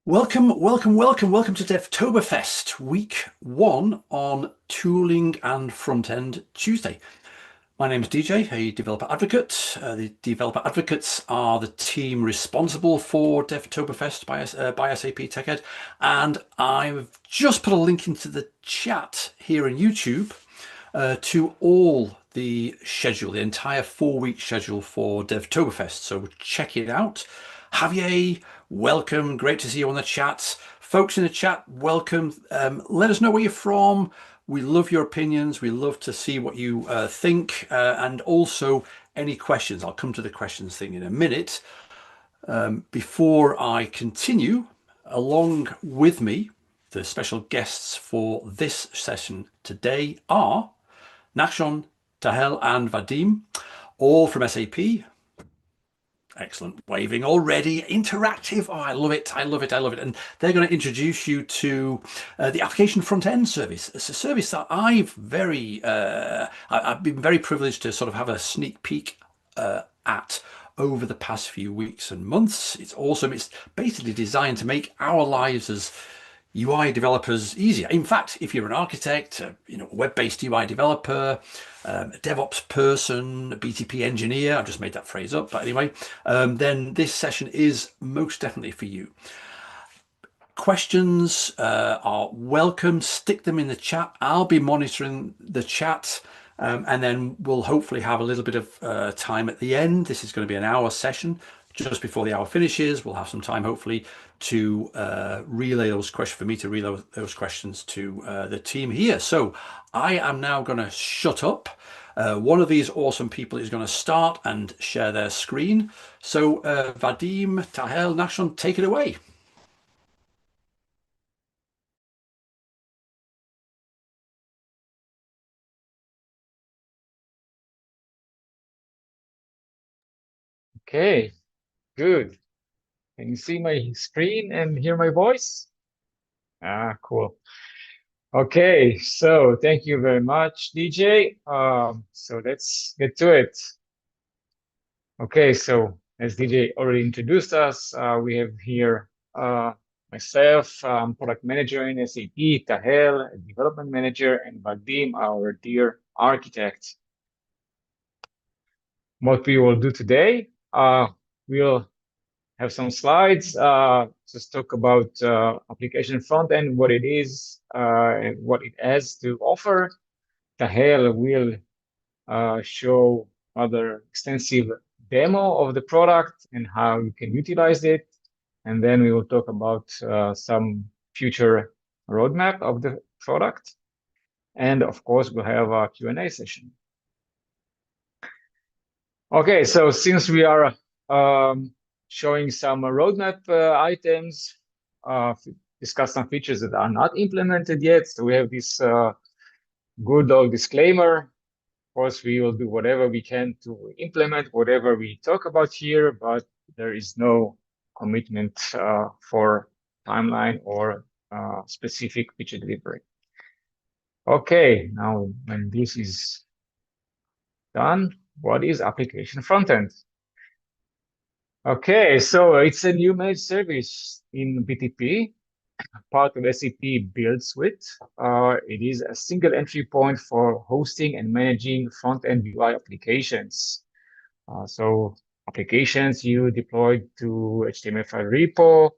Welcome to Devtoberfest, week one on tooling and front-end Tuesday. My name is DJ, a developer advocate. The developer advocates are the team responsible for Devtoberfest by SAP TechEd, and I've just put a link into the chat here on YouTube to all the schedule, the entire 4-week schedule for Devtoberfest. So check it out. Javier, welcome. Great to see you on the chat. Folks in the chat, welcome. Let us know where you're from. We love your opinions. We love to see what you think, and also any questions. I'll come to the questions thing in a minute. Before I continue, along with me, the special guests for this session today are Nachshon, Tahel, and Vadim, all from SAP. Excellent. Waving already. Interactive. Oh, I love it. I love it. I love it. And they're going to introduce you to the Application Frontend service. It's a service that I've been very privileged to sort of have a sneak peek at over the past few weeks and months. It's awesome. It's basically designed to make our lives as UI developers easier. In fact, if you're an architect, a web-based UI developer, a DevOps person, a BTP engineer, I've just made that phrase up, but anyway, then this session is most definitely for you. Questions are welcome. Stick them in the chat. I'll be monitoring the chat, and then we'll hopefully have a little bit of time at the end. This is going to be an hour session. Just before the hour finishes, we'll have some time, hopefully, to relay those questions, for me to relay those questions to the team here. So I am now going to shut up. One of these awesome people is going to start and share their screen. So Vadim, Tahel, Nachshon, take it away. Okay, good. Can you see my screen and hear my voice? Cool. Okay, so thank you very much, DJ. So let's get to it. Okay, so as DJ already introduced us, we have here myself, product manager in SAP, Tahel, development manager, and Vadim, our dear architect. What we will do today, we'll have some slides, just talk about application frontend, what it is, and what it has to offer. Tahel will show other extensive demo of the product and how you can utilize it. And then we will talk about some future roadmap of the product. And of course, we'll have a Q&A session. Okay, so since we are showing some roadmap items, discuss some features that are not implemented yet. So we have this good old disclaimer. Of course, we will do whatever we can to implement whatever we talk about here, but there is no commitment for timeline or specific feature delivery. Okay, now when this is done, what is application frontend? Okay, so it's a new managed service in BTP, part of SAP Build Suite. It is a single entry point for hosting and managing front-end UI applications. So applications you deployed to HTML5 repo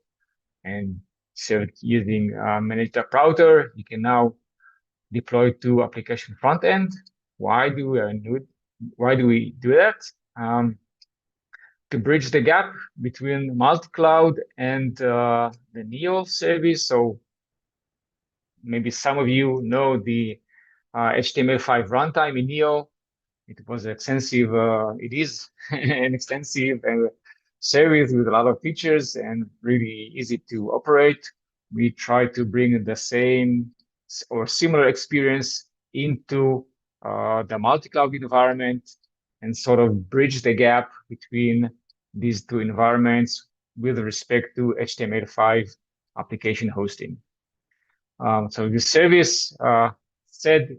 and served using managed app router, you can now deploy to application front-end. Why do we do that? To bridge the gap between multi-cloud and the Neo service. So maybe some of you know the HTML5 runtime in Neo. It was extensive, it is an extensive service with a lot of features and really easy to operate. We try to bring the same or similar experience into the multi-cloud environment and sort of bridge the gap between these two environments with respect to HTML5 application hosting. So this service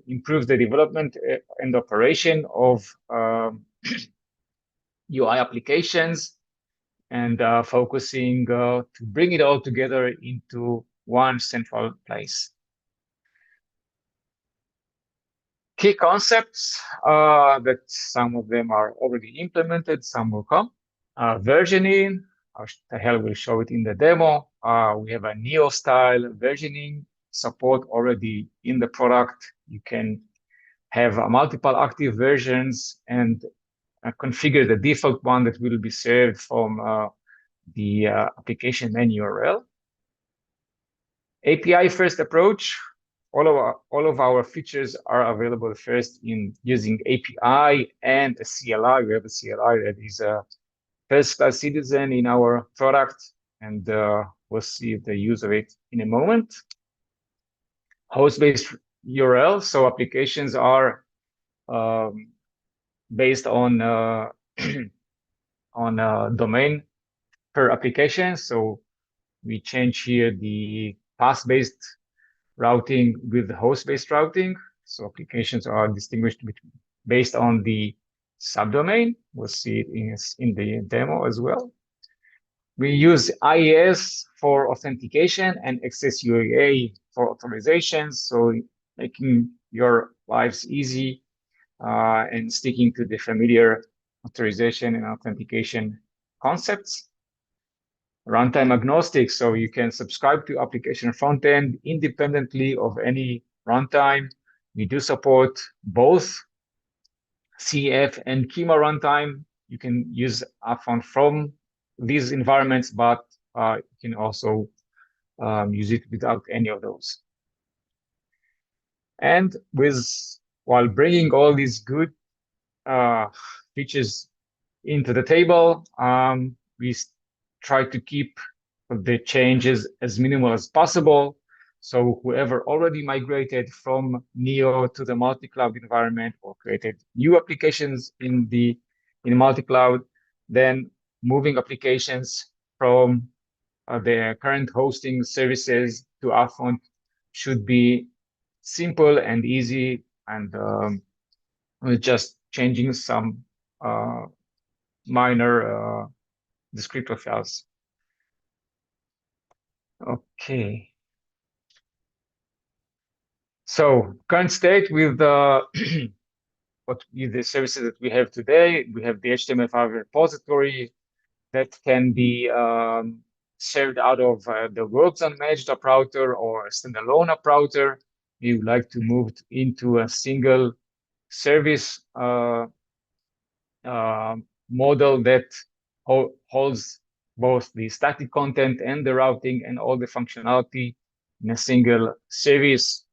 improves the development and operation of UI applications and focusing to bring it all together into one central place. Key concepts that some of them are already implemented, some will come. Versioning, Tahel will show it in the demo. We have a Neo-style versioning support already in the product. You can have multiple active versions and configure the default one that will be served from the application main URL. API first approach. All of our features are available first in using API and a CLI. We have a CLI that is a first-class citizen in our product, and we'll see the use of it in a moment. Host-based URL, so applications are based on domain per application. So we change here the path-based routing with the host-based routing. So applications are distinguished based on the subdomain. We'll see it in the demo as well. We use IAS for authentication and XSUAA for authorizations. So making your lives easy and sticking to the familiar authorization and authentication concepts. Runtime agnostic, so you can subscribe to Application Frontend independently of any runtime. We do support both CF and Kima runtime. You can use upfront from these environments, but you can also use it without any of those. And while bringing all these good features into the table, we try to keep the changes as minimal as possible. So whoever already migrated from Neo to the multi-cloud environment or created new applications in multi-cloud, then moving applications from the current hosting services to upfront should be simple and easy, and just changing some minor descriptor files. Okay. So current state with the services that we have today, we have the HTML5 repository that can be served out of the works managed app router or a standalone app router. We would like to move into a single service model that holds both the static content and the routing and all the functionality in a single service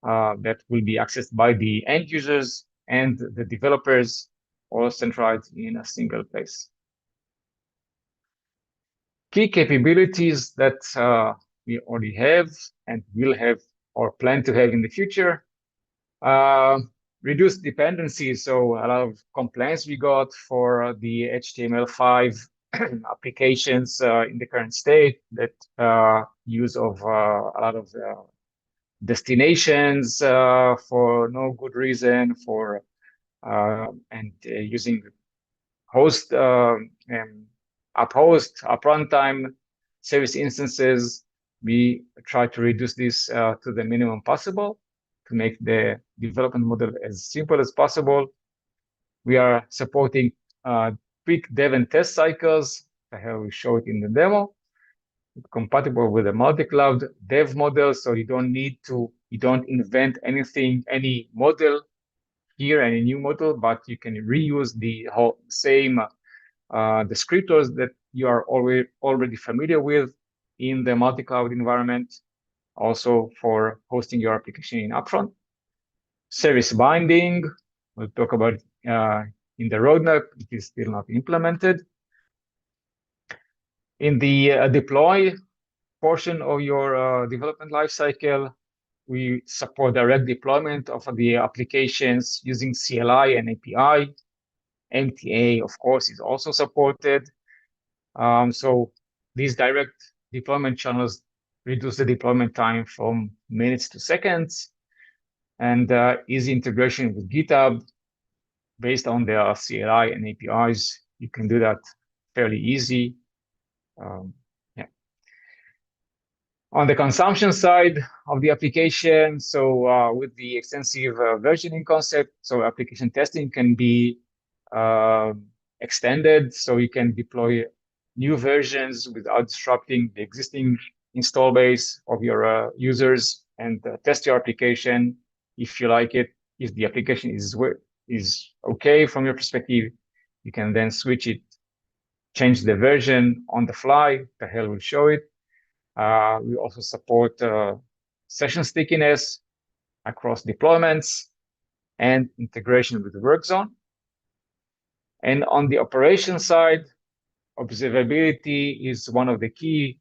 that will be accessed by the end users and the developers, all centralized in a single place. Key capabilities that we already have and will have or plan to have in the future. Reduce dependencies, so a lot of complaints we got for the HTML5 applications in the current state, that use of a lot of destinations for no good reason, and using host app runtime service instances. We try to reduce this to the minimum possible to make the development model as simple as possible. We are supporting quick dev and test cycles. I will show it in the demo. It's compatible with a multi-cloud dev model, so you don't invent anything, any model here, any new model, but you can reuse the whole same descriptors that you are already familiar with in the multi-cloud environment, also for hosting your application in upfront. Service binding, we'll talk about in the roadmap. It is still not implemented. In the deploy portion of your development lifecycle, we support direct deployment of the applications using CLI and API. MTA, of course, is also supported. So these direct deployment channels reduce the deployment time from minutes to seconds, and easy integration with GitHub based on their CLI and APIs. You can do that fairly easy. Yeah. On the consumption side of the application, so with the extensive versioning concept, so application testing can be extended, so you can deploy new versions without disrupting the existing install base of your users and test your application if you like it. If the application is okay from your perspective, you can then switch it, change the version on the fly. Tahel will show it. We also support session stickiness across deployments and integration with the work zone. And on the operation side, observability is one of the key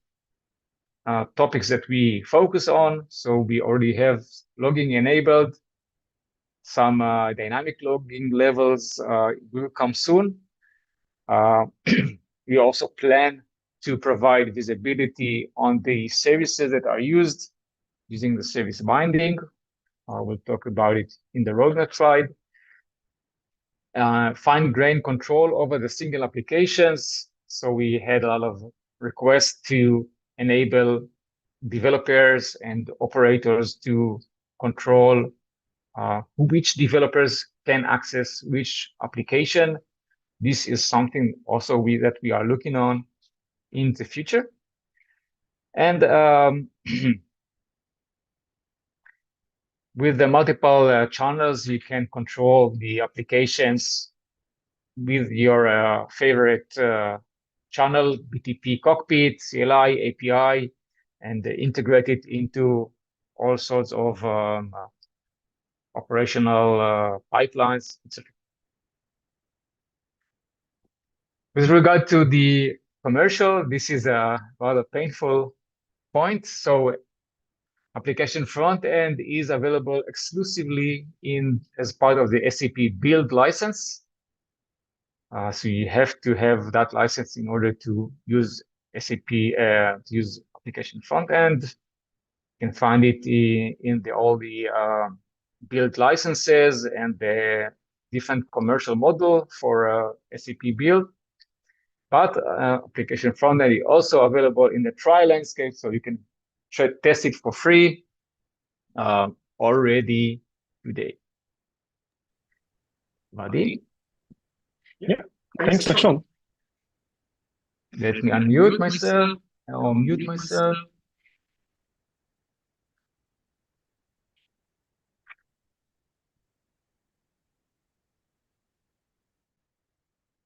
topics that we focus on. So we already have logging enabled. Some dynamic logging levels will come soon. We also plan to provide visibility on the services that are used using the service binding. We'll talk about it in the roadmap slide. Fine-grained control over the single applications. So we had a lot of requests to enable developers and operators to control which developers can access which application. This is something also that we are looking on in the future. And with the multiple channels, you can control the applications with your favorite channel, BTP cockpit, CLI, API, and integrate it into all sorts of operational pipelines, etc. With regard to the commercial, this is a rather painful point. So application front end is available exclusively as part of the SAP build license. So you have to have that license in order to use SAP, to use application front end. You can find it in all the build licenses and the different commercial model for SAP build. But application front end is also available in the trial landscape, so you can test it for free already today. Vadim? Yeah, thanks, Nachshon. Let me unmute myself or mute myself.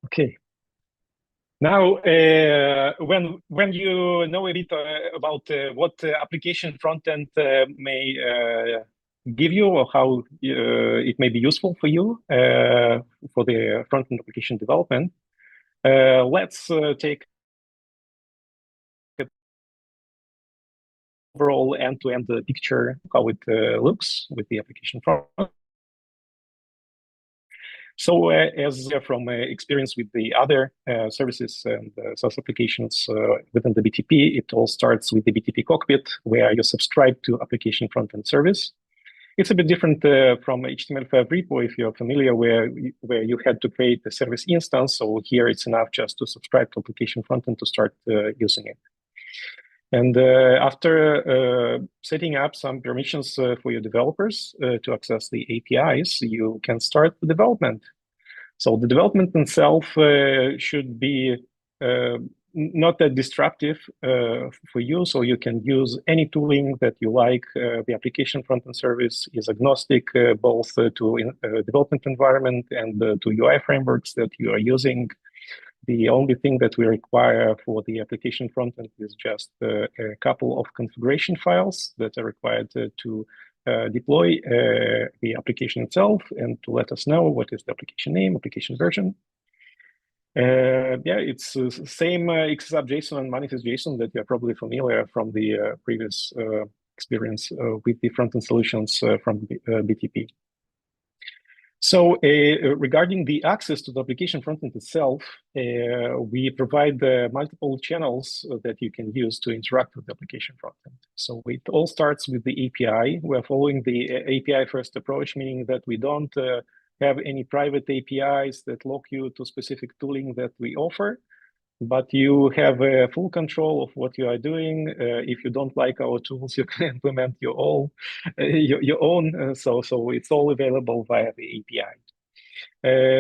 Okay. Now, when you know a bit about what application frontend may give you or how it may be useful for you for the front-end application development, let's take overall end-to-end picture how it looks with the application front. So as from experience with the other services and SaaS applications within the BTP, it all starts with the BTP cockpit, where you subscribe to application front-end service. It's a bit different from HTML5 repo, if you're familiar, where you had to create the service instance. So here it's enough just to subscribe to application frontend to start using it. And after setting up some permissions for your developers to access the APIs, you can start the development. So the development itself should be not that disruptive for you. So you can use any tooling that you like. The application front-end service is agnostic both to development environment and to UI frameworks that you are using. The only thing that we require for the application frontend is just a couple of configuration files that are required to deploy the application itself and to let us know what is the application name, application version. Yeah, it's same XSAP JSON and manifest JSON that you're probably familiar from the previous experience with the front-end solutions from BTP. So regarding the access to the application frontend itself, we provide multiple channels that you can use to interact with the application frontend. So it all starts with the API. We're following the API-first approach, meaning that we don't have any private APIs that lock you to specific tooling that we offer. but you have full control of what you are doing. If you don't like our tools, you can implement your own. So it's all available via the API.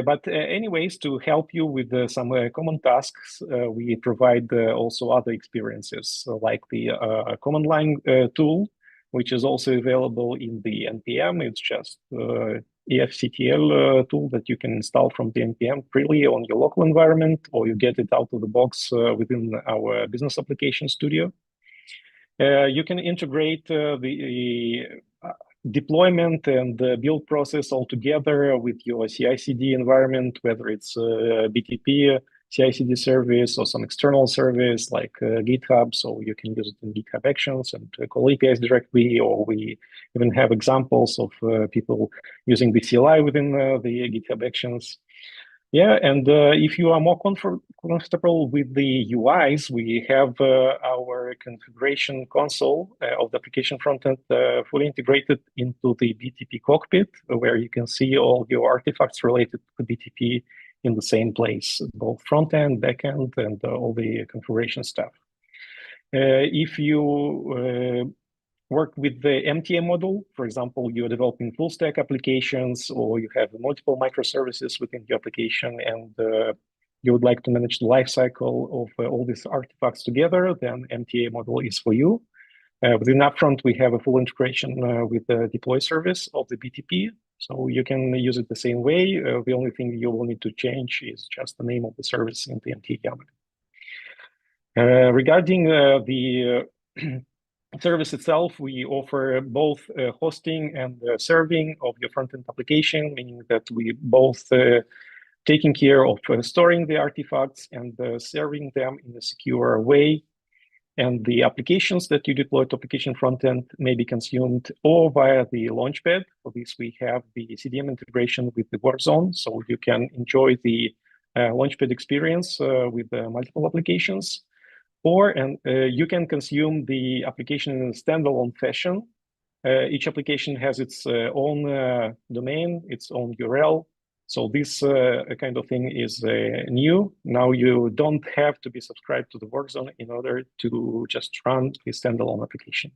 But anyways, to help you with some common tasks, we provide also other experiences, like the command line tool, which is also available in the NPM. It's just EFCTL tool that you can install from the NPM freely on your local environment, or you get it out of the box within our business application studio. You can integrate the deployment and build process all together with your CI/CD environment, whether it's BTP, CI/CD service, or some external service like GitHub. So you can use it in GitHub Actions and call APIs directly, or we even have examples of people using the CLI within the GitHub Actions. Yeah, and if you are more comfortable with the UIs, we have our configuration console of the application frontend fully integrated into the BTP cockpit, where you can see all your artifacts related to BTP in the same place, both front-end, back-end, and all the configuration stuff. If you work with the MTM model, for example, you're developing full stack applications, or you have multiple microservices within your application, and you would like to manage the lifecycle of all these artifacts together, then MTA model is for you. Within Upfront, we have a full integration with the deploy service of the BTP. So you can use it the same way. The only thing you will need to change is just the name of the service in the MTA YAML. Regarding the service itself, we offer both hosting and serving of your front-end application, meaning that we both taking care of storing the artifacts and serving them in a secure way. And the applications that you deploy to application frontend may be consumed or via the Launchpad. For this, we have the CDM integration with the Workzone, so you can enjoy the Launchpad experience with multiple applications. Or you can consume the application in a standalone fashion. Each application has its own domain, its own URL. So this kind of thing is new. Now you don't have to be subscribed to the Workzone in order to just run a standalone application.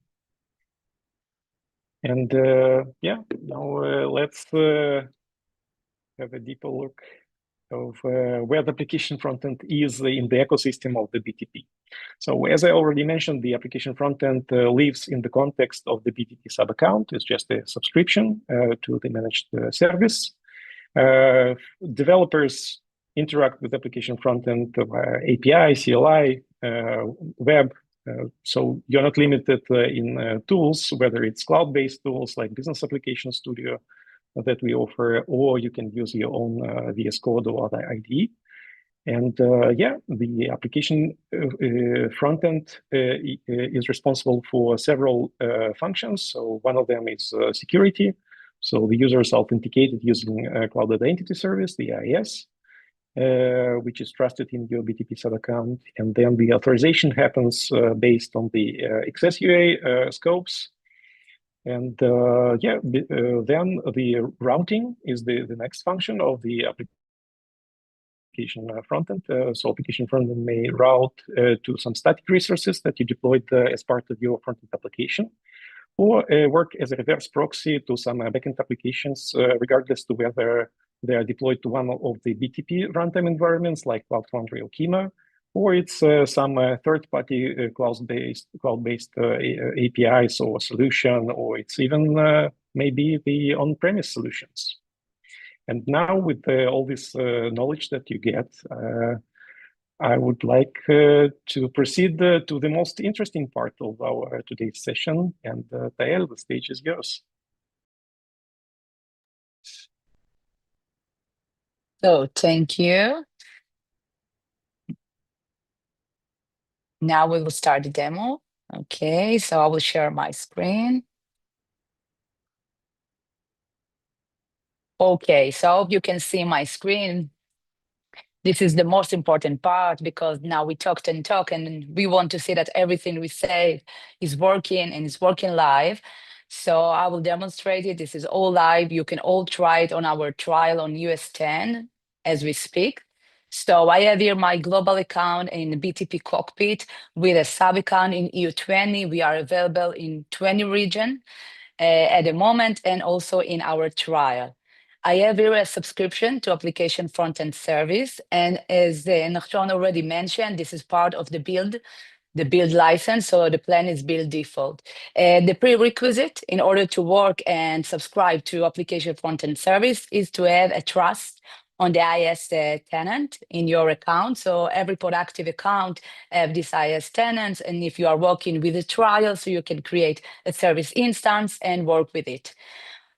And yeah, now let's have a deeper look of where the application frontend is in the ecosystem of the BTP. So as I already mentioned, the application frontend lives in the context of the BTP sub-account. It's just a subscription to the managed service. Developers interact with application frontend via API, CLI, web. So you're not limited in tools, whether it's cloud-based tools like Business Application Studio that we offer, or you can use your own VS Code or other IDE. And yeah, the application frontend is responsible for several functions. So one of them is security. So the user is authenticated using Cloud Identity Service, the IIS, which is trusted in your BTP sub-account. And then the authorization happens based on the XSUA scopes. And yeah, then the routing is the next function of the application frontend. So application frontend may route to some static resources that you deployed as part of your frontend application, or work as a reverse proxy to some backend applications, regardless to whether they are deployed to one of the BTP runtime environments like Cloud Foundry or Kima, or it's some third-party cloud-based APIs or solution, or it's even maybe the on-premise solutions. And now with all this knowledge that you get, I would like to proceed to the most interesting part of our today's session. And Tahel, the stage is yours. So thank you. Now we will start the demo. Okay, so I will share my screen. Okay, so I hope you can see my screen. This is the most important part because now we talked and we want to see that everything we say is working and is working live. So I will demonstrate it. This is all live. You can all try it on our trial on US 10 as we speak. So I have here my global account in BTP Cockpit with a sub-account in EU20. We are available in 20 regions at the moment and also in our trial. I have here a subscription to Application Frontend service. And as Nachshon already mentioned, this is part of the build license, so the plan is build default. The prerequisite in order to work and subscribe to Application Frontend service is to have a trust on the IS tenant in your account. So every productive account have this IS tenants, and if you are working with a trial, so you can create a service instance and work with it.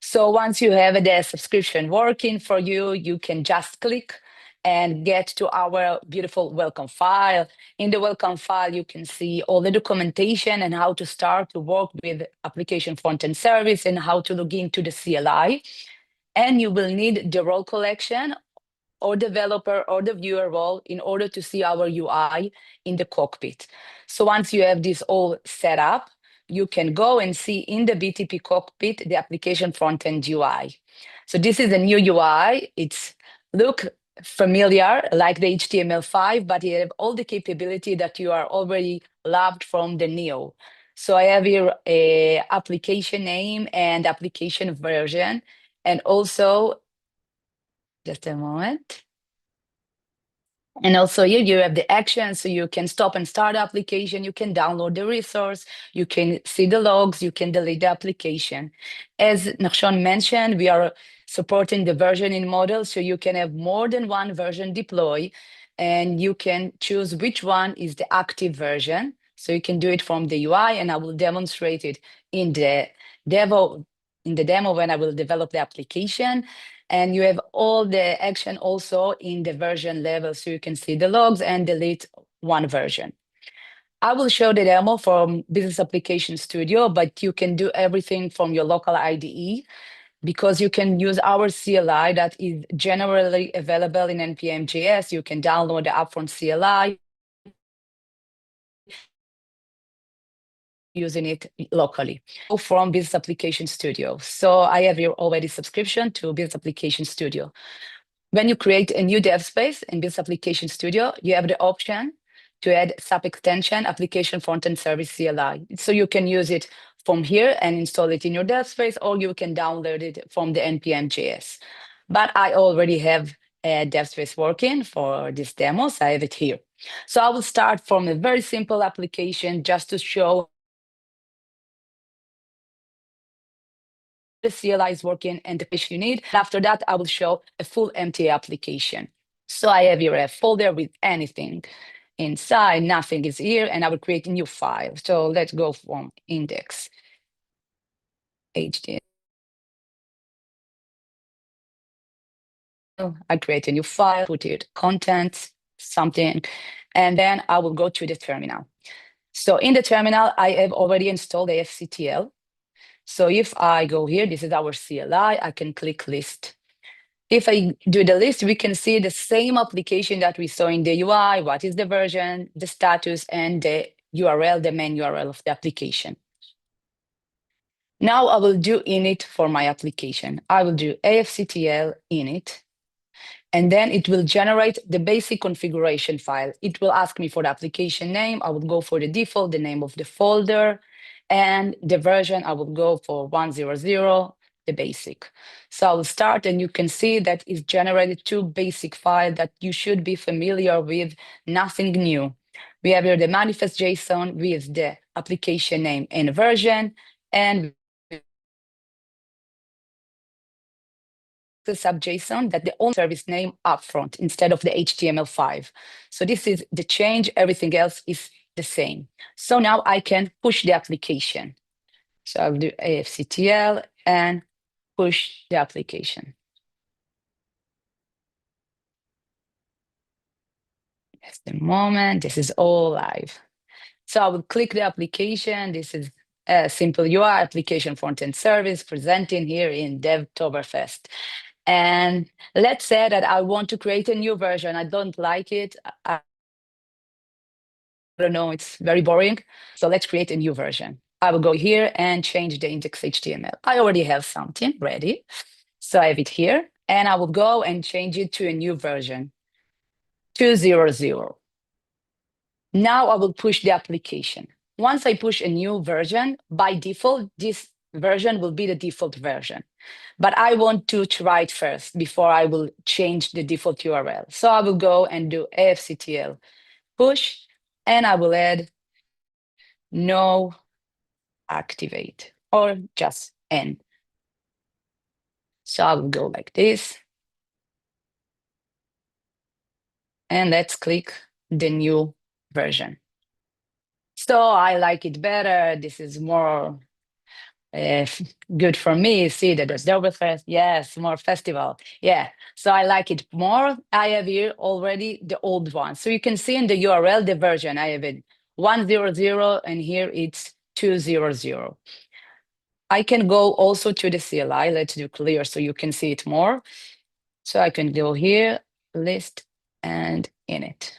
So once you have the subscription working for you, you can just click and get to our beautiful welcome file. In the welcome file, you can see all the documentation and how to start to work with Application Frontend service and how to log into the CLI. And you will need the role collection or developer or the viewer role in order to see our UI in the cockpit. So once you have this all set up, you can go and see in the BTP cockpit the Application Frontend UI. So this is a new UI. It's look familiar like the HTML5, but you have all the capability that you are already loved from the Neo. So I have here a application name and application version, and also just a moment. And also here you have the action, so you can stop and start the application, you can download the resource, you can see the logs, you can delete the application. As Nachshon mentioned, we are supporting the versioning model, so you can have more than one version deploy, and you can choose which one is the active version. So you can do it from the UI, and I will demonstrate it in the demo when I will develop the application. And you have all the action also in the version level, so you can see the logs and delete one version. I will show the demo from Business Application Studio, but you can do everything from your local IDE because you can use our CLI that is generally available in NPM.js. You can download the upfront CLI using it locally from Business Application Studio. So I have here already subscription to Business Application Studio. When you create a new dev space in Business Application Studio, you have the option to add SAP extension Application Frontend Service CLI. So you can use it from here and install it in your dev space, or you can download it from the NPM.js. But I already have a dev space working for this demo, so I have it here. So I will start from a very simple application just to show the CLI is working and the page you need. After that, I will show a full MTA application. So I have here a folder with anything inside, nothing is here, and I will create a new file. So let's go from index HTML. I create a new file, put it contents, something, and then I will go to the terminal. So in the terminal, I have already installed AFCTL. So if I go here, this is our CLI, I can click list. If I do the list, we can see the same application that we saw in the UI, what is the version, the status, and the URL, the main URL of the application. Now I will do init for my application. I will do AFCTL init, and then it will generate the basic configuration file. It will ask me for the application name. I will go for the default, the name of the folder, and the version, I will go for 100, the basic. So I will start, and you can see that it's generated two basic files that you should be familiar with, nothing new. We have here the manifest JSON with the application name and version, and the sub-JSON that the only service name upfront instead of the HTML5. So this is the change, everything else is the same. So now I can push the application. So I'll do AFCTL and push the application. Just a moment, this is all live. So I will click the application. This is a simple UI, Application Frontend Service, presenting here in DevToberfest. And let's say that I want to create a new version. I don't like it. I don't know, it's very boring. So let's create a new version. I will go here and change the index.html. I already have something ready. So I have it here, and I will go and change it to a new version. 200. Now I will push the application. Once I push a new version, by default, this version will be the default version. But I want to try it first before I will change the default URL. So I will go and do AFCTL push, and I will add no activate or just N. So I will go like this. And let's click the new version. So I like it better. This is more good for me. See that there's Oktoberfest. Yes, more festival. Yeah. So I like it more. I have here already the old one. So you can see in the URL, the version. I have it 100 and here it's 200. I can go also to the CLI. Let's do clear so you can see it more. So I can go here, list, and init.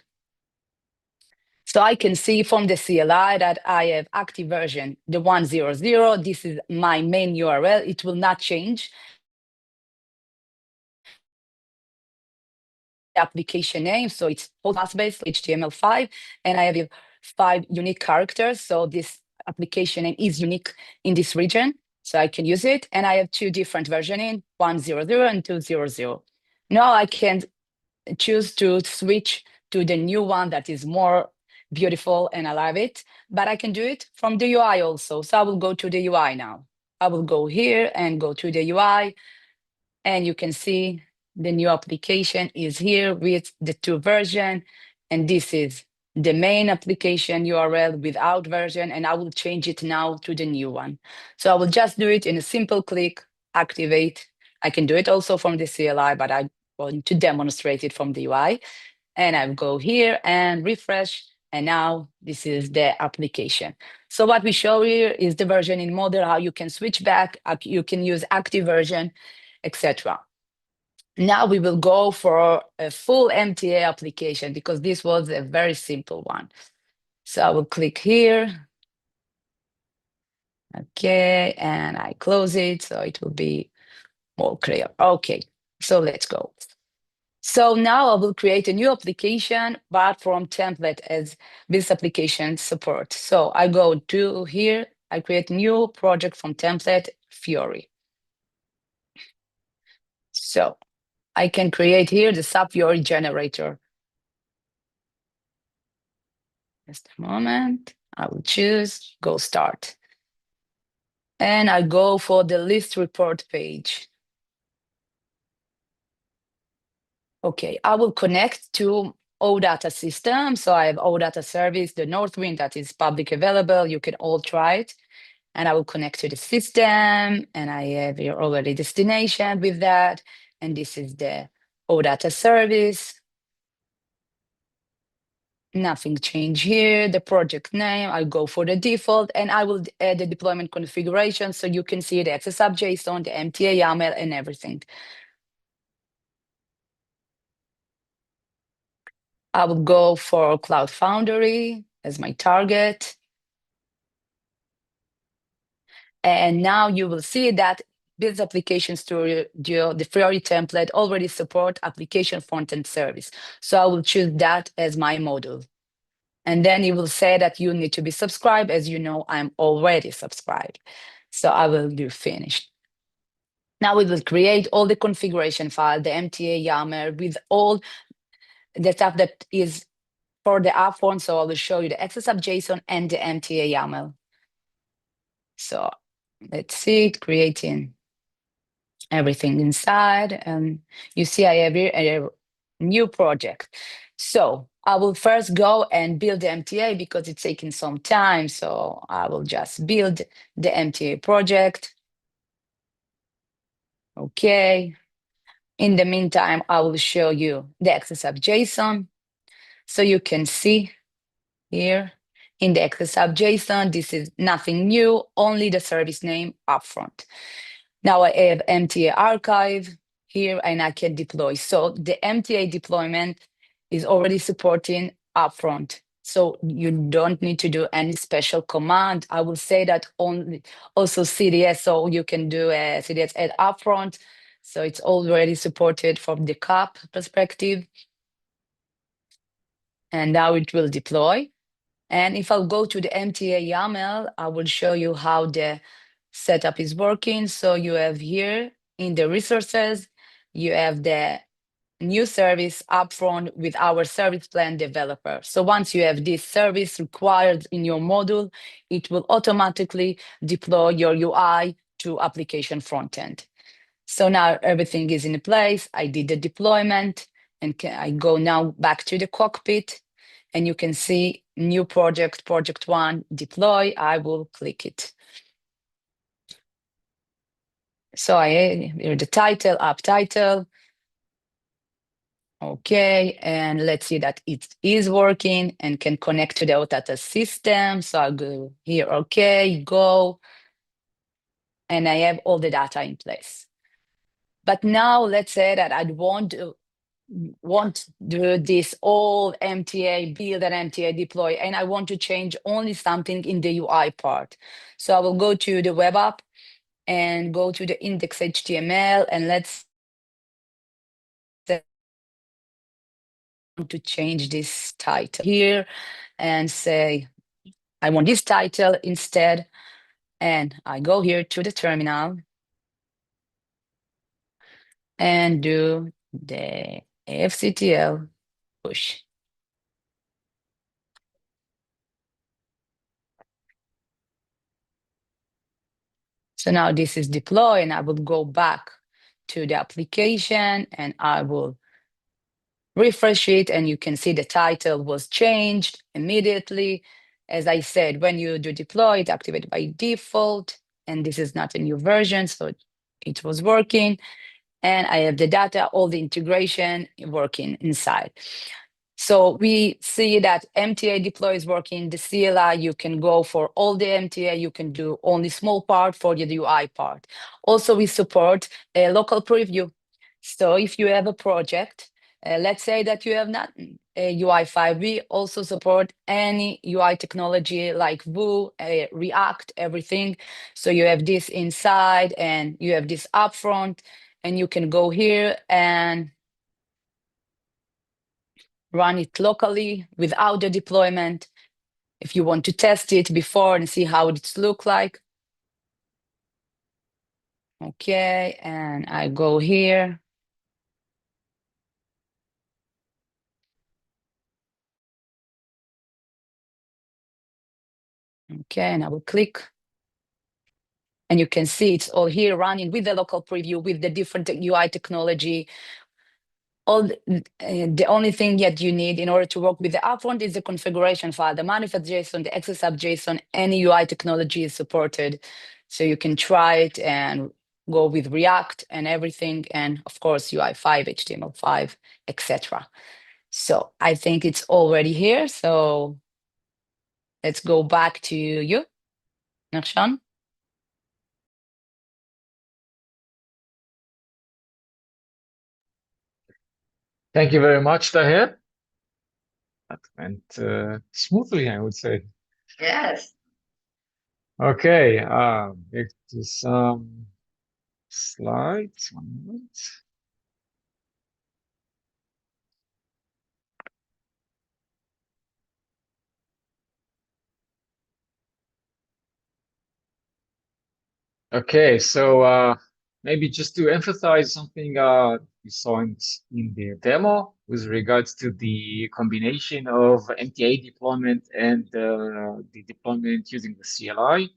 So I can see from the CLI that I have active version, the 100. This is my main URL. It will not change. The application name, so it's class-based HTML5, and I have 5 unique characters. So this application name is unique in this region, so I can use it. And I have 2 different versions, 100 and 200. Now I can choose to switch to the new one that is more beautiful and I love it, but I can do it from the UI also. So I will go to the UI now. I will go here and go to the UI, and you can see the new application is here with the 2 versions, and this is the main application URL without version, and I will change it now to the new one. So I will just do it in a simple click, activate. I can do it also from the CLI, but I want to demonstrate it from the UI. And I go here and refresh, and now this is the application. So what we show here is the version in model, how you can switch back, you can use active version, etc. Now we will go for a full MTA application because this was a very simple one. So I will click here. Okay, and I close it, so it will be more clear. Okay, so let's go. So now I will create a new application, but from template as this application support. So I go to here, I create new project from template, Fiori. So I can create here the SAP Fiori generator. Just a moment, I will choose, go start. And I go for the list report page. Okay, I will connect to OData system. So I have OData service, the Northwind that is public available. You can all try it. And I will connect to the system. And I have here already destination with that. And this is the OData service. Nothing changed here. The project name, I go for the default, and I will add the deployment configuration so you can see the XSAP JSON, the MTA YAML, and everything. I will go for Cloud Foundry as my target. And now you will see that this application studio, the Fiori template already support application frontend service. So I will choose that as my module. And then it will say that you need to be subscribed. As you know, I'm already subscribed. So I will do finish. Now we will create all the configuration file, the MTA YAML with all the stuff that is for the app form. So I will show you the XSAP JSON and the MTA YAML. So let's see it creating everything inside. And you see I have here a new project. So I will first go and build the MTA because it's taking some time. So I will just build the MTA project. Okay. In the meantime, I will show you the XSAP JSON. So you can see here in the XSAP JSON, this is nothing new, only the service name upfront. Now I have MTA archive here and I can deploy. So the MTA deployment is already supporting upfront. So you don't need to do any special command. I will say that only also CDS, so you can do a CDS add upfront. So it's already supported from the CAP perspective. And now it will deploy. And if I'll go to the MTA YAML, I will show you how the setup is working. So you have here in the resources, you have the new service upfront with our service plan developer. So once you have this service required in your module, it will automatically deploy your UI to Application Frontend. So now everything is in place. I did the deployment, and I go now back to the cockpit, and you can see new project, project 1, deploy. I will click it. So here the title, app title. Okay, and let's see that it is working and can connect to the OTata system. So I'll go here, okay, go. And I have all the data in place. But now let's say that I want to do this all MTA, build and MTA deploy, and I want to change only something in the UI part. So I will go to the web app and go to the index HTML, and let's to change this title here and say, I want this title instead. And I go here to the terminal and do the fctl push. So now this is deployed, and I will go back to the application and I will refresh it, and you can see the title was changed immediately. As I said, when you do deploy, it activated by default, and this is not a new version, so it was working. And I have the data, all the integration working inside. So we see that MTA deploy is working. The CLI, you can go for all the MTA. You can do only small part for the UI part. Also, we support a local preview. So if you have a project, let's say that you have not a UI5, we also support any UI technology like Vue, React, everything. So you have this inside and you have this upfront, and you can go here and run it locally without the deployment. If you want to test it before and see how it looks like. Okay, and I go here. Okay, and I will click. And you can see it's all here running with the local preview, with the different UI technology. The only thing that you need in order to work with the upfront is the configuration file, the manifest JSON, the XSAP JSON, any UI technology is supported. So you can try it and go with React and everything. And of course, UI5, HTML5, etc. So I think it's already here. So let's go back to you, Nachshon. Thank you very much, Tahel. That went smoothly, I would say. Yes. Okay, back to some slides. 1 minute. Okay, so maybe just to emphasize something we saw in the demo with regards to the combination of MTA deployment and the deployment using the CLI.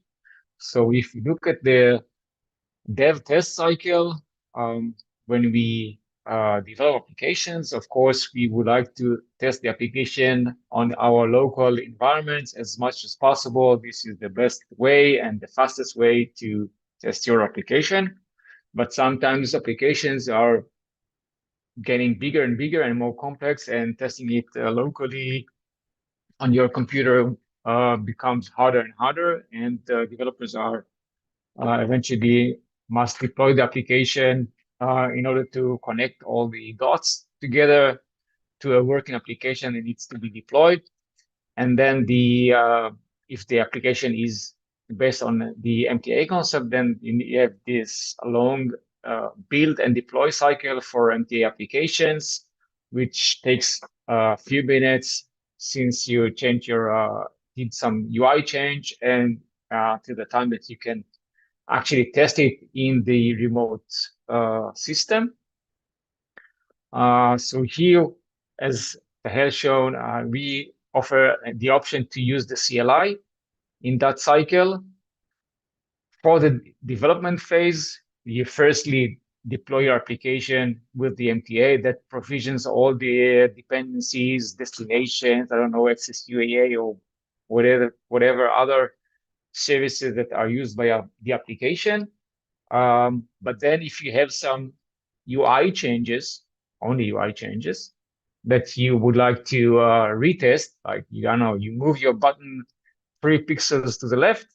So if you look at the dev test cycle, when we develop applications, of course, we would like to test the application on our local environments as much as possible. This is the best way and the fastest way to test your application. But sometimes applications are getting bigger and bigger and more complex, and testing it locally on your computer becomes harder and harder, and developers are eventually must deploy the application in order to connect all the dots together to a working application. It needs to be deployed. And then if the application is based on the MTA concept, then you have this long build and deploy cycle for MTA applications, which takes a few minutes since you change your did some UI change, and to the time that you can actually test it in the remote system. So here, as Tahel shown, we offer the option to use the CLI in that cycle. For the development phase, you firstly deploy your application with the MTA that provisions all the dependencies, destinations, I don't know, XSUAA or whatever other services that are used by the application. But then if you have some UI changes, only UI changes, that you would like to retest, like, you don't know, you move your button 3 pixels to the left,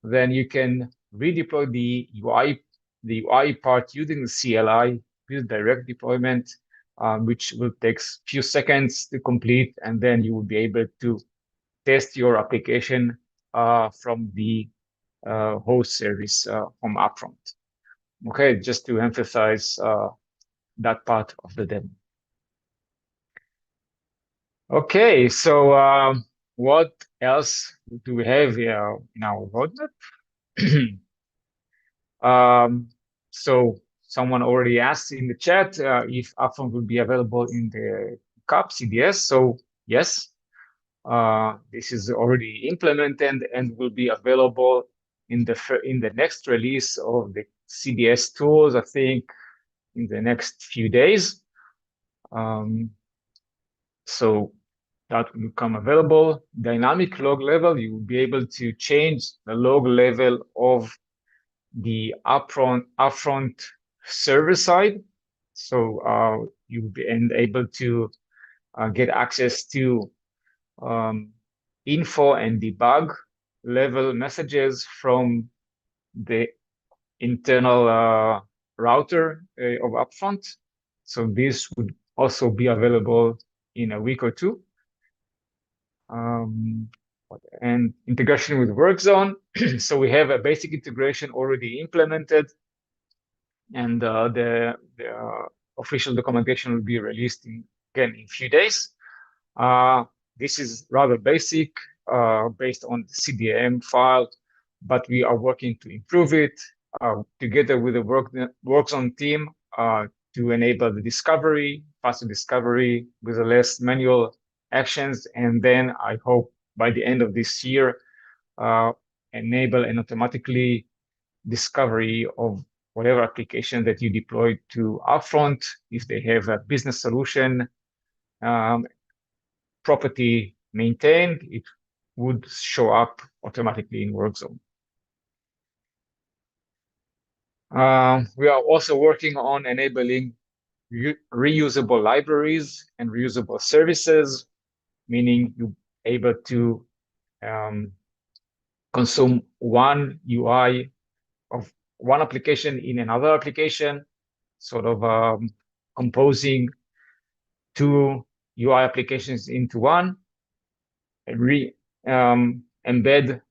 then you can redeploy the UI part using the CLI with direct deployment, which will take a few seconds to complete, and then you will be able to test your application from the host service from upfront. Okay, just to emphasize that part of the demo. Okay, so what else do we have here in our roadmap? So someone already asked in the chat if upfront will be available in the CAP CDS. So yes, this is already implemented and will be available in the next release of the CDS tools, I think, in the next few days. So that will become available. Dynamic log level, you will be able to change the log level of the upfront server side. So you'll be able to get access to info and debug level messages from the internal router of upfront. So this would also be available in a week or two. And integration with WorkZone. So we have a basic integration already implemented, and the official documentation will be released again in a few days. This is rather basic, based on the CDM file, but we are working to improve it together with the WorkZone team to enable the discovery, faster discovery with less manual actions, and then I hope by the end of this year, enable an automatically discovery of whatever application that you deployed to upfront. If they have a business solution property maintained, it would show up automatically in WorkZone. We are also working on enabling reusable libraries and reusable services, meaning you're able to consume one UI of one application in another application, sort of composing two UI applications into one, and embed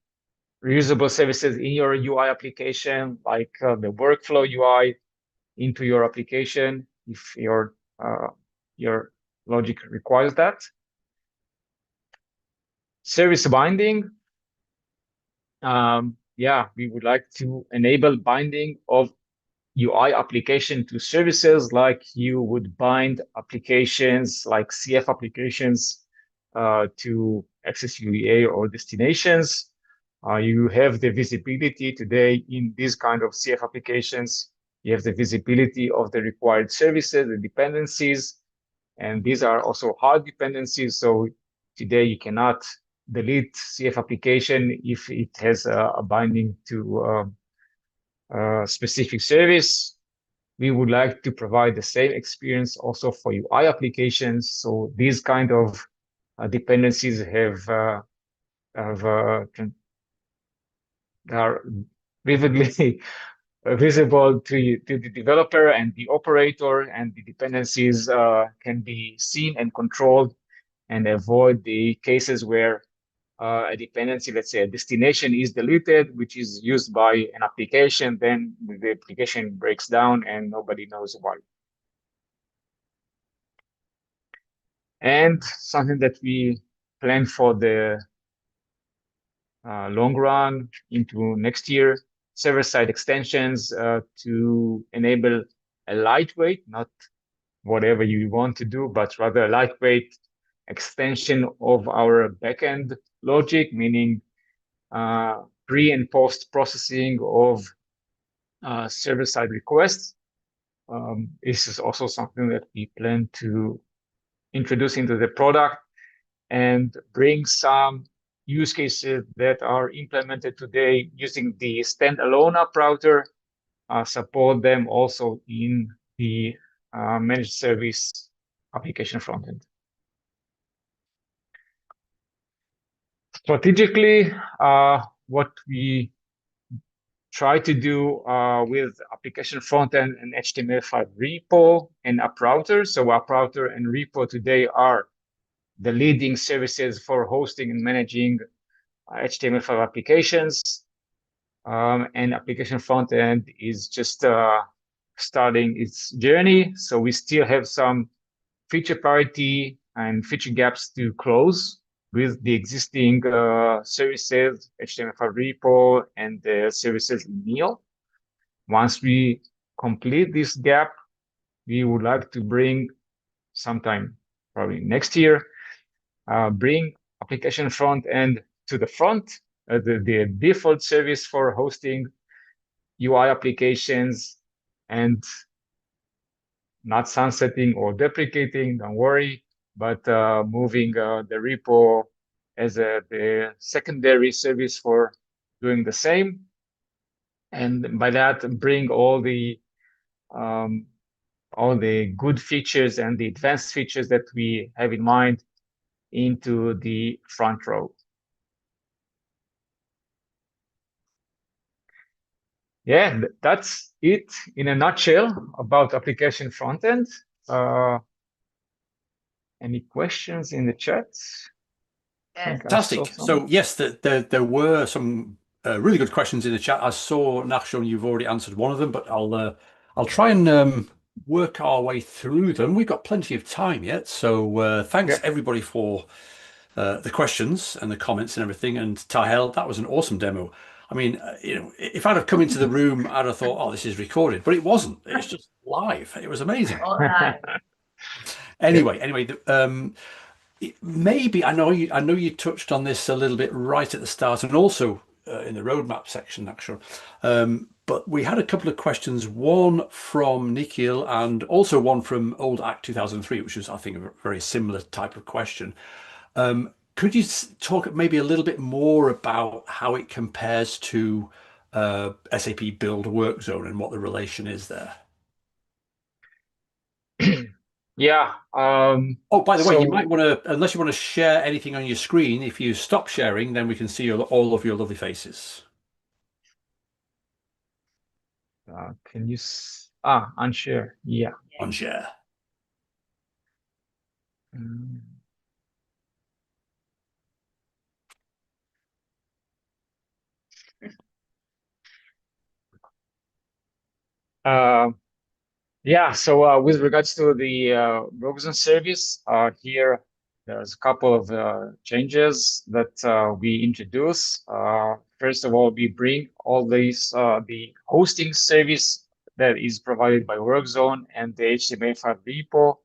reusable services in your UI application, like the workflow UI into your application, if your logic requires that. Service binding. Yeah, we would like to enable binding of UI application to services, like you would bind applications like CF applications to XSUAA or destinations. You have the visibility today in these kind of CF applications. You have the visibility of the required services, the dependencies, and these are also hard dependencies. So today you cannot delete CF application if it has a binding to a specific service. We would like to provide the same experience also for UI applications. So these kind of dependencies are vividly visible to the developer and the operator, and the dependencies can be seen and controlled, and avoid the cases where a dependency, let's say a destination, is deleted, which is used by an application, then the application breaks down and nobody knows why. And something that we plan for the long run into next year. Server-side extensions to enable a lightweight, not whatever you want to do, but rather a lightweight extension of our backend logic, meaning pre and post processing of server-side requests. This is also something that we plan to introduce into the product and bring some use cases that are implemented today using the standalone app router, support them also in the managed service application frontend. Strategically, what we try to do with application frontend and HTML5 repo and app router. So app router and repo today are the leading services for hosting and managing HTML5 applications. And application frontend is just starting its journey. So we still have some feature parity and feature gaps to close with the existing services, HTML5 repo, and the services in Neo. Once we complete this gap, we would like to bring sometime probably next year, bring application front end to the front, the default service for hosting UI applications, and not sunsetting or deprecating, don't worry, but moving the repo as the secondary service for doing the same. And by that, bring all the good features and the advanced features that we have in mind into the front row. Yeah, that's it in a nutshell about application frontend. Any questions in the chat? Fantastic. So yes, there were some really good questions in the chat. I saw, Nachshon, you've already answered one of them, but I'll try and work our way through them. We've got plenty of time yet, so thanks everybody for the questions and the comments and everything. And Tahel, that was an awesome demo. I mean, if I'd have come into the room, I'd have thought, oh, this is recorded, but it wasn't. It's just live. It was amazing. Anyway, maybe I know you touched on this a little bit right at the start, and also in the roadmap section, actually. But we had a couple of questions, one from Nikhil and also one from Old Act 2003, which was, I think, a very similar type of question. Could you talk maybe a little bit more about how it compares to SAP Build Work Zone and what the relation is there? Yeah. Oh, by the way, you might want to, unless you want to share anything on your screen, if you stop sharing, then we can see all of your lovely faces. Can you unshare? Yeah. Unshare. Yeah, so with regards to the Work Zone service, here there's a couple of changes that we introduce. First of all, we bring all these, the hosting service that is provided by Work Zone and the HTML5 repo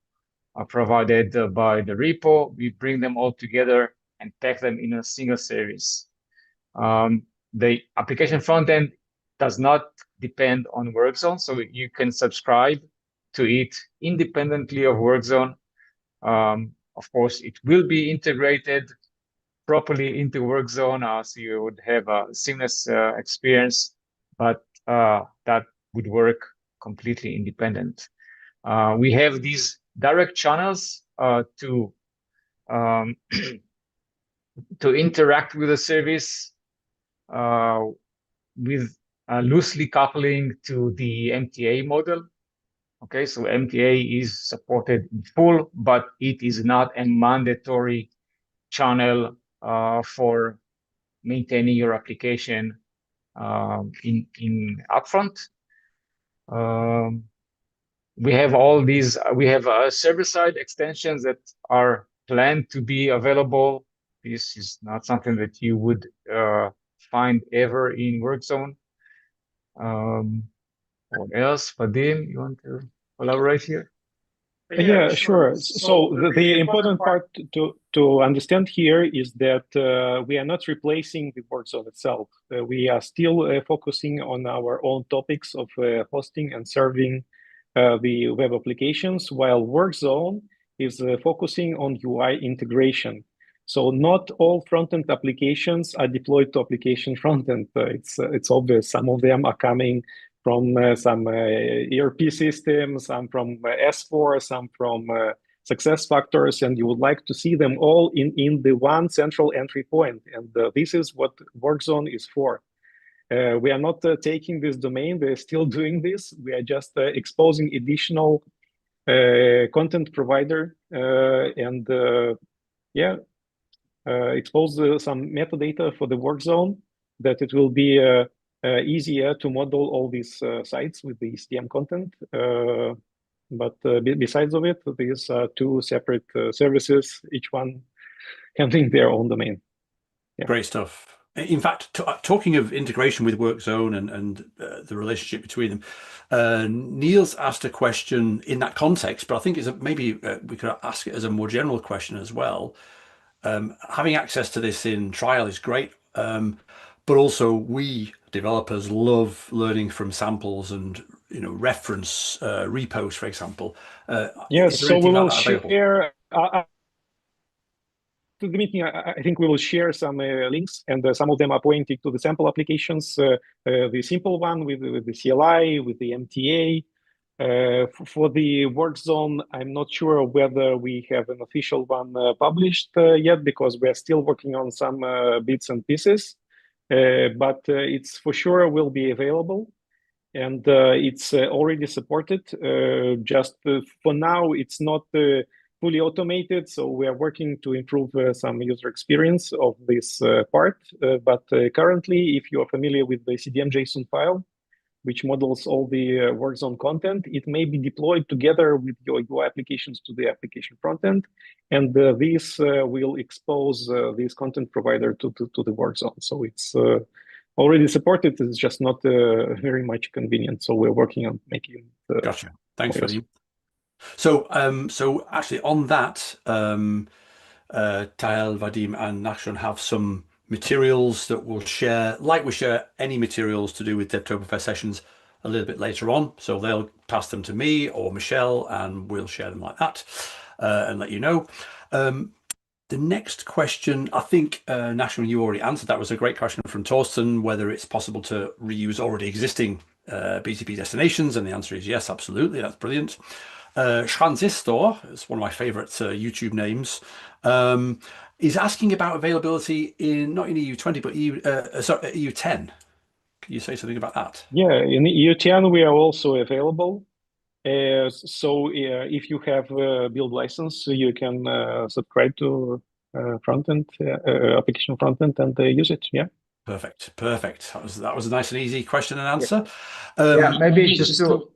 provided by the repo. We bring them all together and pack them in a single service. The application frontend does not depend on Work Zone, so you can subscribe to it independently of Work Zone. Of course, it will be integrated properly into Work Zone, so you would have a seamless experience, but that would work completely independent. We have these direct channels to interact with the service with loosely coupling to the MTA model. Okay, so MTA is supported in full, but it is not a mandatory channel for maintaining your application in upfront. We have all these, we have server-side extensions that are planned to be available This is not something that you would find ever in WorkZone. What else? Vadim, you want to elaborate here? Yeah, sure. So the important part to understand here is that we are not replacing the WorkZone itself. We are still focusing on our own topics of hosting and serving the web applications, while WorkZone is focusing on UI integration. So not all front-end applications are deployed to application front-end. It's obvious. Some of them are coming from some ERP systems, some from S4, some from SuccessFactors, and you would like to see them all in the one central entry point. And this is what WorkZone is for. We are not taking this domain. We're still doing this. We are just exposing additional content provider and expose some metadata for the WorkZone that it will be easier to model all these sites with the CDM content. But besides of it, these are two separate services, each one handling their own domain. Yeah. Great stuff. In fact, talking of integration with WorkZone and the relationship between them, Niels asked a question in that context, but I think maybe we could ask it as a more general question as well. Having access to this in trial is great, but also we developers love learning from samples and reference repos, for example. Yes, so we will share to the meeting. I think we will share some links, and some of them are pointing to the sample applications. The simple one with the CLI, with the MTA. For the WorkZone, I'm not sure whether we have an official one published yet, because we're still working on some bits and pieces. But it's for sure will be available, and it's already supported. Just for now, it's not fully automated, so we are working to improve some user experience of this part. But currently, if you are familiar with the CDM JSON file, which models all the WorkZone content, it may be deployed together with your UI applications to the application frontend, and this will expose this content provider to the WorkZone. So it's already supported. It's just not very much convenient. So we're working on making it. Gotcha. Thanks, Vadim. So actually on that, Tahel, Vadim, and Nachshon have some materials that we'll share, like we share any materials to do with Devtoberfest sessions a little bit later on. So they'll pass them to me or Michelle, and we'll share them like that and let you know. The next question, I think, Nachshon, you already answered. That was a great question from Torsten, whether it's possible to reuse already existing BTP destinations. And the answer is yes, absolutely. That's brilliant. Transistor, it's one of my favorite YouTube names, is asking about availability not in EU20, but EU10. Can you say something about that? Yeah, in EU10, we are also available. So if you have a build license, you can subscribe to frontend, application frontend, and use it. Yeah. Perfect. That was a nice and easy question and answer. Yeah, maybe just to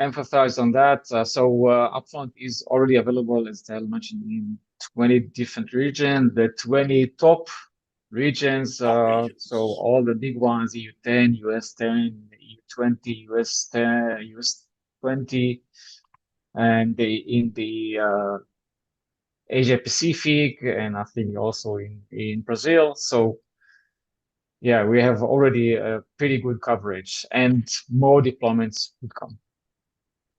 emphasize on that. So Upfront is already available, as Tahel mentioned, in 20 different regions. The 20 top regions. So all the big ones: EU10, US10, EU20, US10, US20, and in the Asia Pacific, and I think also in Brazil. So yeah, we have already a pretty good coverage, and more deployments would come.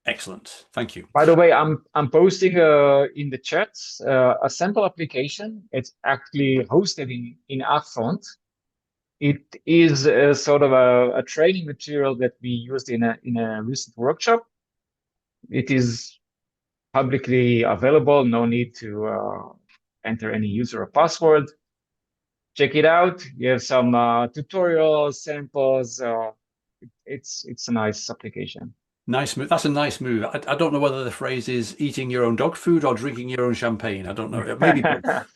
Excellent, thank you. By the way, I'm posting in the chat a sample application. It's actually hosted in Upfront. It is sort of a training material that we used in a recent workshop. It is publicly available. No need to enter any user or password. Check it out. You have some tutorials, samples. It's a nice application. Nice move. That's a nice move. I don't know whether the phrase is eating your own dog food or drinking your own champagne. I don't know. Maybe both.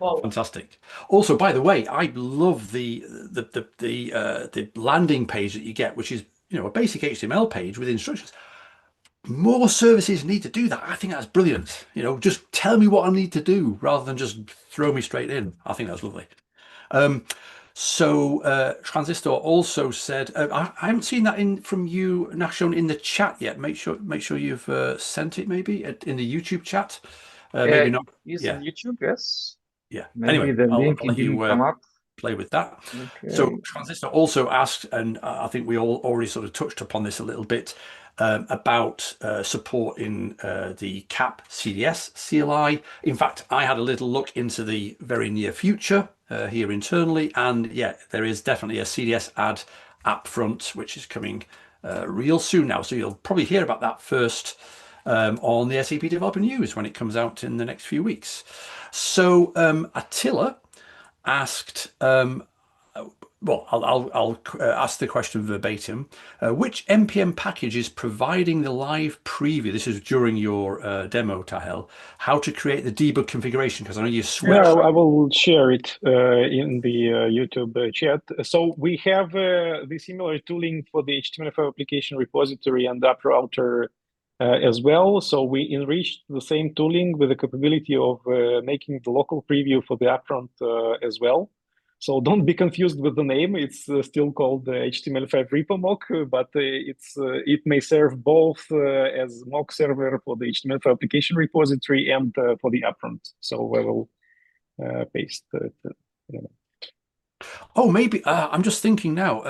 Well, fantastic. Also, by the way, I love the landing page that you get, which is a basic HTML page with instructions. more services need to do that. I think that's brilliant. Just tell me what I need to do rather than just throw me straight in. I think that's lovely. Transistor also said, I haven't seen that from you, Nachshon, in the chat yet. Make sure you've sent it maybe in the YouTube chat. Maybe not. Is Yeah. on YouTube, yes. Yeah. Maybe Anyway, the I'll link let didn't you come up. play with that. Okay. So Transistor also asked, and I think we all already sort of touched upon this a little bit, about support in the CAP CDS CLI. In fact, I had a little look into the very near future here internally, and yeah, there is definitely a CDS add app front, which is coming real soon now. So you'll probably hear about that first on the SAP Developer News when it comes out in the next few weeks. So Attila asked, well, I'll ask the question verbatim. Which NPM package is providing the live preview? This is during your demo, Tahel. How to create the debug configuration? Because I know you switched. Yeah, I will share it in the YouTube chat. So we have the similar tooling for the HTML5 application repository and app router as well. So we enriched the same tooling with the capability of making the local preview for the upfront as well. So don't be confused with the name. It's still called HTML5 repo mock, but it may serve both as mock server for the HTML5 application repository and for the upfront. So I will paste it. Oh, maybe I'm just thinking now.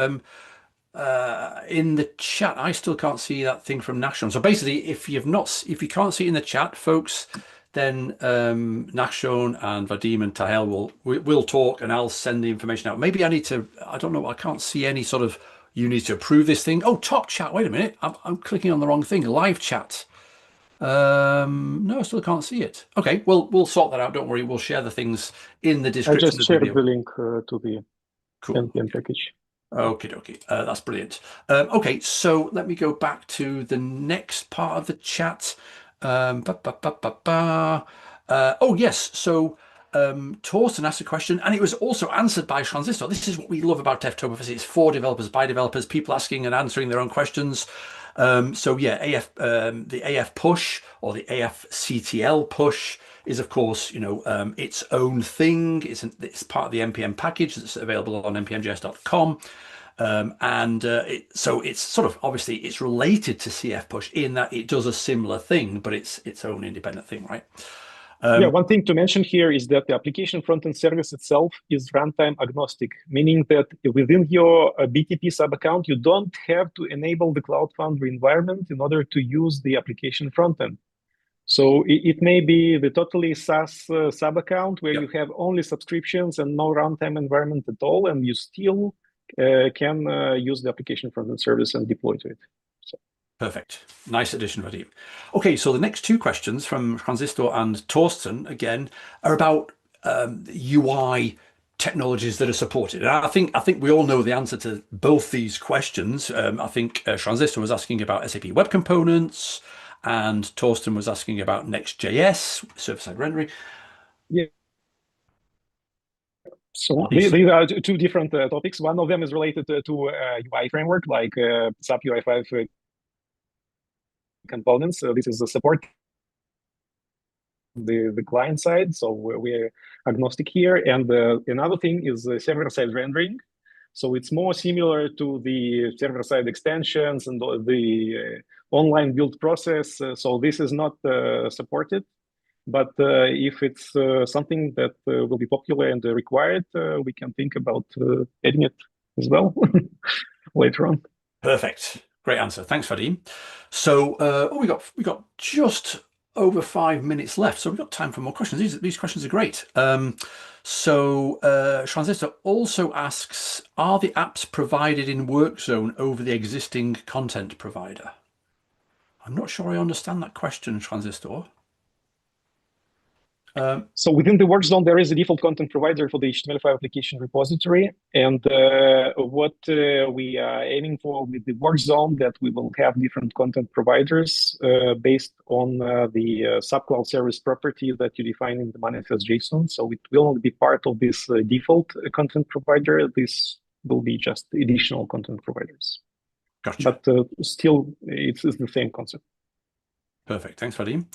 In the chat, I still can't see that thing from Nachshon. So basically, if you can't see it in the chat, folks, then Nachshon and Vadim and Tahel will talk, and I'll send the information out. Maybe I need to. I don't know. I can't see any sort of. You need to approve this thing. Oh, top chat. Wait a minute. I'm clicking on the wrong thing. Live chat. No, I still can't see it. Okay, well, we'll sort that out. Don't worry. We'll share the things in the description. I just shared the link to the NPM package. Okie dokie. That's brilliant. Okay, so let me go back to the next part of the chat. Oh, yes. So Torsten asked a question, and it was also answered by Transistor. This is what we love about Devtoberfest. It's for developers, by developers, people asking and answering their own questions. So yeah, the AF push or the AF CTL push is, of course, its own thing. It's part of the NPM package that's available on npmjs.com. So it's sort of, obviously it's related to CF push in that it does a similar thing, but it's its own independent thing, right? Yeah, one thing to mention here is that the application frontend service itself is runtime agnostic, meaning that within your BTP sub-account, you don't have to enable the Cloud Foundry environment in order to use the application frontend. So it may be the totally SaaS sub-account where you have only subscriptions and no runtime environment at all, and you still can use the application frontend service and deploy to it. So. Perfect. Nice addition, Vadim. Okay, so the next two questions from Transistor and Torsten, again, are about UI technologies that are supported. And I think we all know the answer to both these questions. I think Transistor was asking about SAP Web Components, and Torsten was asking about Next.js, server-side rendering. Yeah. So these are two different topics. One of them is related to UI framework, like SAP UI5 components. This is the support the client side, so we're agnostic here. And another thing is server-side rendering. So it's more similar to the server-side extensions and the online build process. So this is not supported. But if it's something that will be popular and required, we can think about adding it as well later on. Perfect. Great answer. Thanks, Vadim. So we got just over 5 minutes left, so we've got time for more questions. These questions are great. Transistor also asks, are the apps provided in WorkZone over the existing content provider? I'm not sure I understand that question, Transistor. So within the WorkZone, there is a default content provider for the HTML5 application repository. And what we are aiming for with the WorkZone, that we will have different content providers based on the subcloud service property that you define in the manifest.json. So it will not be part of this default content provider. This will be just additional content providers. Gotcha. But still, it's the same concept. Perfect. Thanks, Vadim.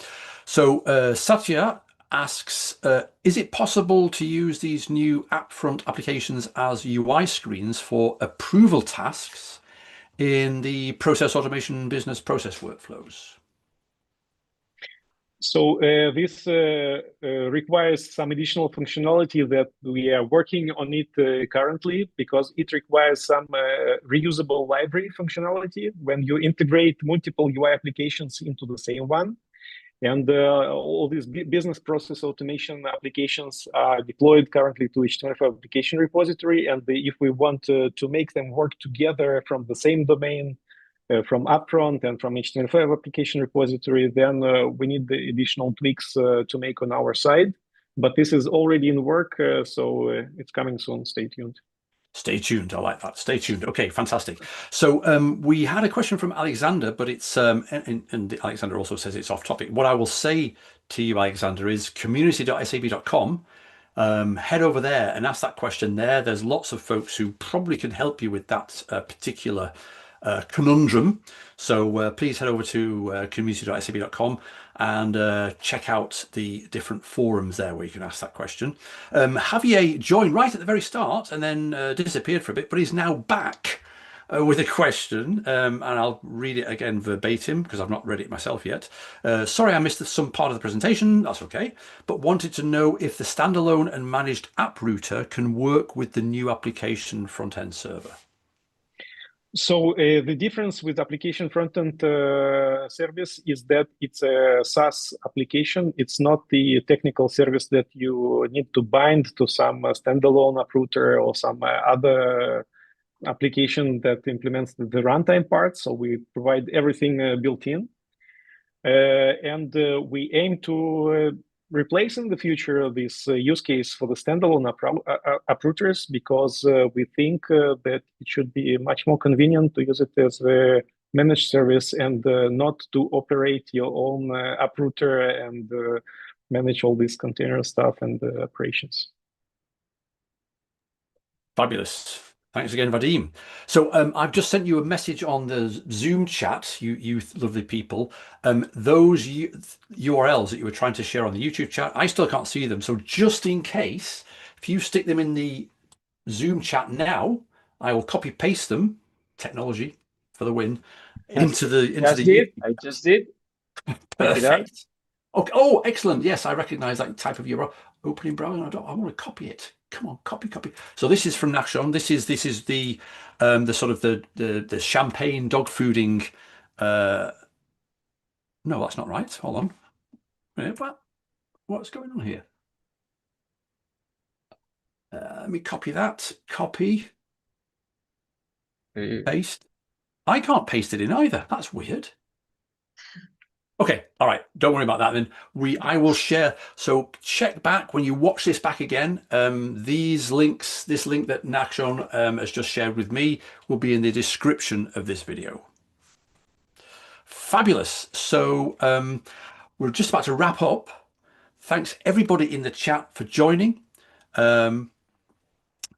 So Satya asks, is it possible to use these new AppFront applications as UI screens for approval tasks in the process automation business process workflows? So this requires some additional functionality that we are working on it currently, because it requires some reusable library functionality when you integrate multiple UI applications into the same one. And all these business process automation applications are deployed currently to HTML5 application repository. And if we want to make them work together from the same domain, from AppFront and from HTML5 application repository, then we need the additional tweaks to make on our side. But this is already in work, so it's coming soon. Stay tuned. Stay tuned. I like that. Stay tuned. Okay, fantastic. So we had a question from Alexander, but it's and Alexander also says it's off topic. What I will say to you, Alexander, is community.sap.com. Head over there and ask that question there. There's lots of folks who probably can help you with that particular conundrum. So please head over to community.sap.com and check out the different forums there where you can ask that question. Javier joined right at the very start and then disappeared for a bit, but he's now back with a question, and I'll read it again verbatim because I've not read it myself yet. Sorry, I missed some part of the presentation. That's okay, but wanted to know if the standalone and managed app router can work with the new application front-end server. So the difference with application front-end service is that it's a SaaS application. It's not the technical service that you need to bind to some standalone app router or some other application that implements the runtime part. So we provide everything built in. And we aim to replace in the future this use case for the standalone app routers, because we think that it should be much more convenient to use it as a managed service and not to operate your own app router and manage all this container stuff and operations. Fabulous. Thanks again, Vadim. So I've just sent you a message on the Zoom chat, you lovely people. Those URLs that you were trying to share on the YouTube chat, I still can't see them. So just in case, if you stick them in the Zoom chat now, I will copy paste them, technology for the win, into the I just did. Perfect. Okay. Oh, excellent. Yes, I recognize that type of URL. Opening browser. I want to copy it. Come on, copy. So this is from Nachshon. This is the sort of the champagne dog fooding. No, that's not right. Hold on. What's going on here? Let me copy that. Copy. Paste. I can't paste it in either. That's weird. Okay, all right. Don't worry about that then. I will share. So check back when you watch this back again. These links, this link that Nachshon has just shared with me, will be in the description of this video. Fabulous. So we're just about to wrap up. Thanks everybody in the chat for joining, and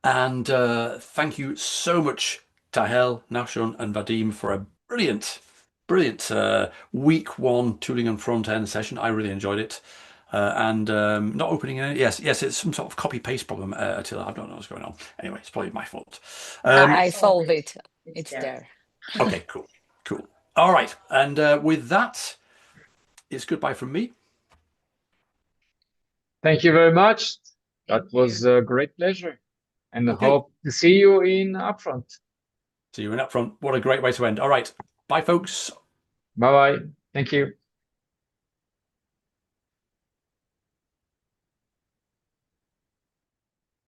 thank you so much, Tahel, Nachshon, and Vadim, for a brilliant week one tooling and front end session. I really enjoyed it. And not opening it. Yes, it's some sort of copy paste problem, Attila. I don't know what's going on. Anyway, it's probably my fault. I solved it. It's there. Okay, cool. All right. And with that, it's goodbye from me. Thank you very much. That was a great pleasure. And I hope to see you in Upfront. See you in Upfront. What a great way to end. All right. Bye, folks. Bye-bye. Thank you.